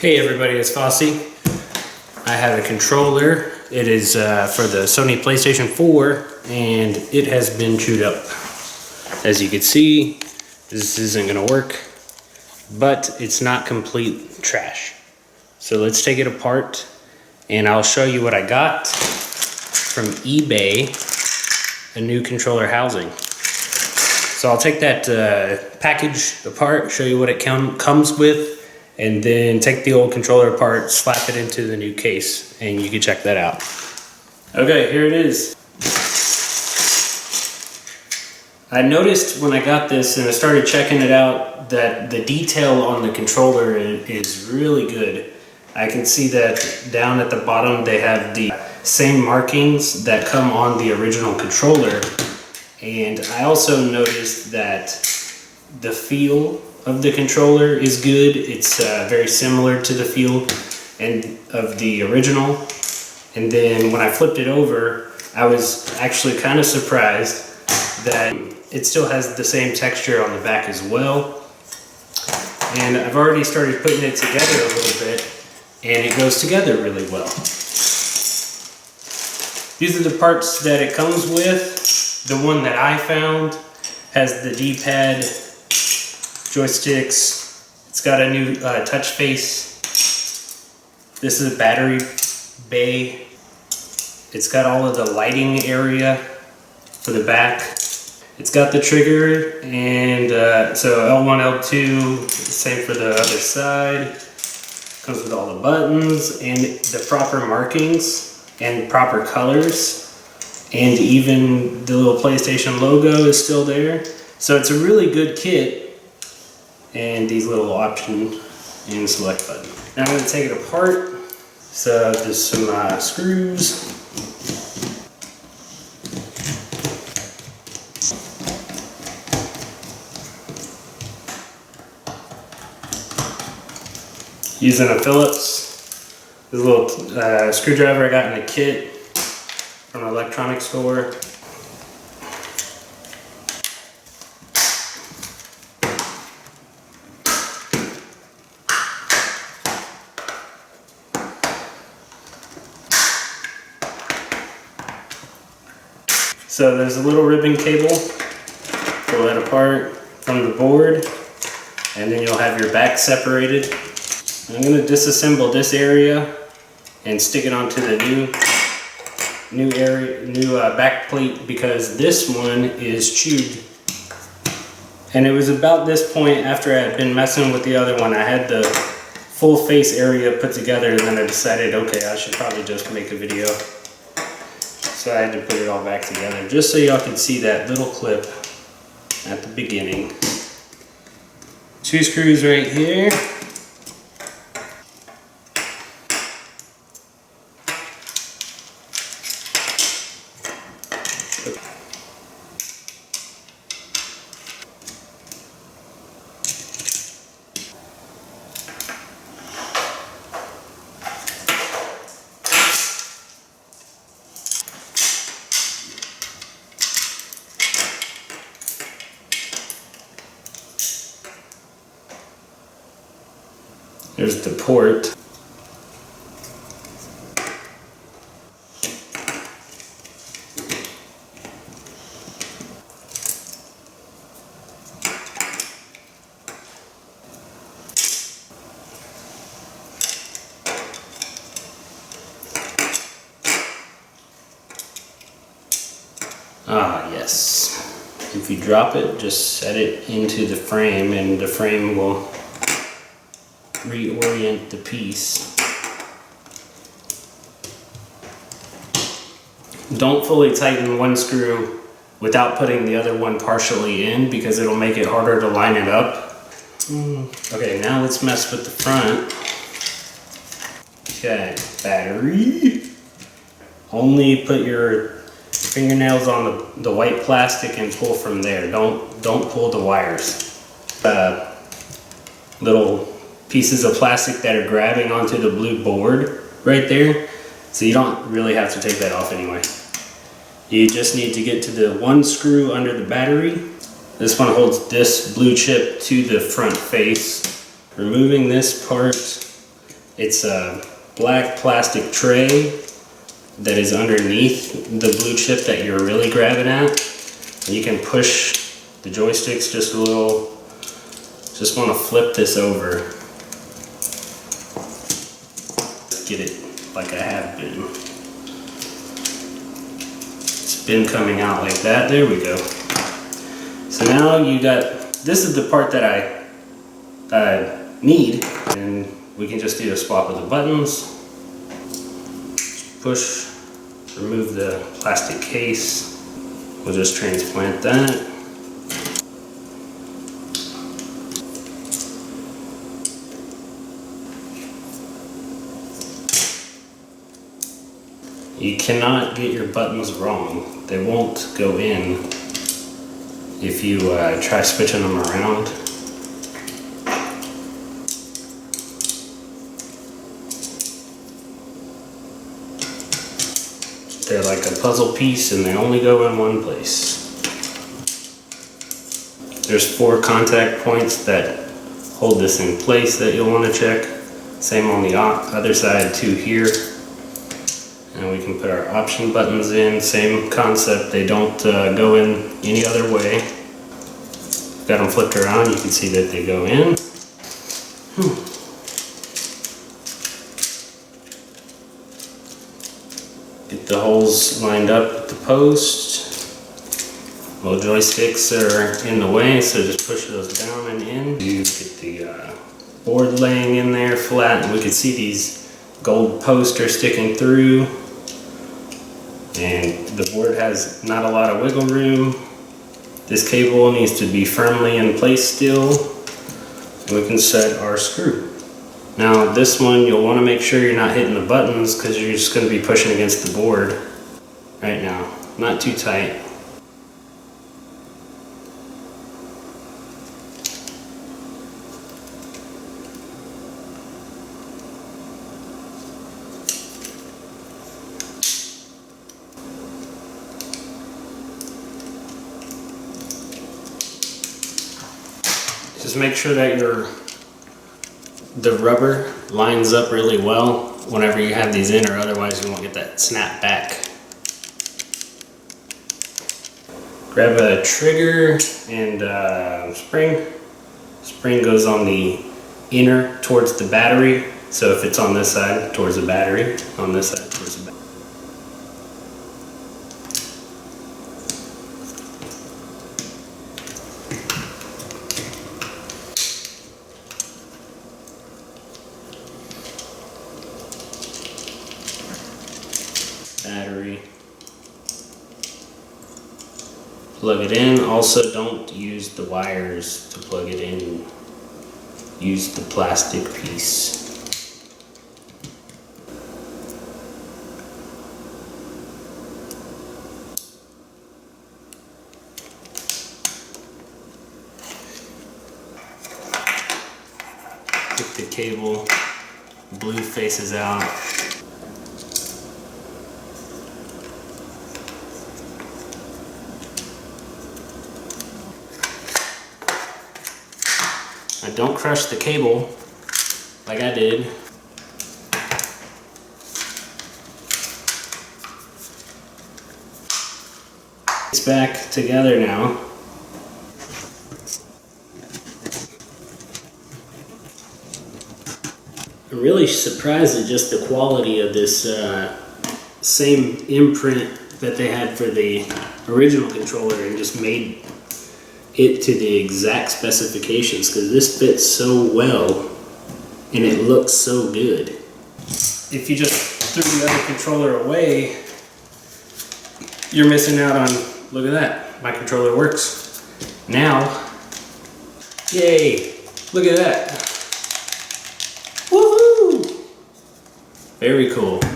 Hey everybody, it's Fossey. I have a controller. It is for the Sony PlayStation 4 and it has been chewed up. As you can see, this isn't going to work, but it's not complete trash. So let's take it apart and I'll show you what I got from eBay, a new controller housing. So I'll take that package apart, show you what it comes with, and then take the old controller apart, slap it into the new case, and you can check that out. Okay, here it is. I noticed when I got this and I started checking it out that the detail on the controller is really good. I can see that down at the bottom they have the same markings that come on the original controller. And I also noticed that the feel of the controller is good. It's very similar to the feel of the original. And then when I flipped it over, I was actually kind of surprised that it still has the same texture on the back as well. And I've already started putting it together a little bit, and it goes together really well. These are the parts that it comes with. The one that I found has the D-pad, joysticks. It's got a new touch face. This is a battery bay. It's got all of the lighting area for the back. It's got the trigger, and so L1, L2, same for the other side. Comes with all the buttons and the proper markings and proper colors. And even the little PlayStation logo is still there. So it's a really good kit. And these little option and select button. Now I'm going to take it apart. So there's some screws. Using a Phillips. This little screwdriver I got in a kit from an electronics store. So there's a little ribbon cable, pull that apart from the board, and then you'll have your back separated. I'm going to disassemble this area and stick it onto the new back plate, because this one is chewed. And it was about this point after I had been messing with the other one, I had the full face area put together, and then I decided, okay, I should probably just make a video. So I had to put it all back together, just so y'all can see that little clip at the beginning. 2 screws right here. There's the port. Ah, yes. If you drop it, just set it into the frame and the frame will reorient the piece. Don't fully tighten one screw without putting the other one partially in, because it'll make it harder to line it up. Okay, now let's mess with the front. Okay, battery. Only put your fingernails on the white plastic and pull from there. Don't pull the wires. Little pieces of plastic that are grabbing onto the blue board right there, so you don't really have to take that off anyway. You just need to get to the one screw under the battery. This one holds this blue chip to the front face. Removing this part It's a black plastic tray that is underneath the blue chip that you're really grabbing at. And you can push the joysticks just a little. Just want to flip this over. Get it like I have been. It's been coming out like that. There we go. So now you got, this is the part that I need, and we can just do a swap of the buttons. Push, remove the plastic case. We'll just transplant that. You cannot get your buttons wrong. They won't go in if you try switching them around. They're like a puzzle piece and they only go in one place. There's 4 contact points that hold this in place that you'll want to check. Same on the other side, 2 here. And we can put our option buttons in. Same concept, they don't go in any other way. Got them flipped around, you can see that they go in. Get the holes lined up at the post. Well, joysticks are in the way, so just push those down and in. You get the board laying in there flat, and we can see these gold posts are sticking through. And the board has not a lot of wiggle room. This cable needs to be firmly in place still. And we can set our screw. Now this one, you'll want to make sure you're not hitting the buttons because you're just going to be pushing against the board right now. Not too tight. Just make sure that the rubber lines up really well whenever you have these in, or otherwise you won't get that snap back. Grab a trigger and spring. Spring goes on the inner towards the battery. So if it's on this side, towards the battery. On this side, towards the battery. Battery. Plug it in. Also, don't use the wires to plug it in. Use the plastic piece. Get the cable. Blue faces out. Now don't crush the cable like I did. It's back together now. I'm really surprised at just the quality of this same imprint that they had for the original controller, and just made it to the exact specifications, because this fits so well and it looks so good. If you just threw the other controller away, you're missing out on, look at that, my controller works. Now, yay, look at that. Woohoo! Very cool.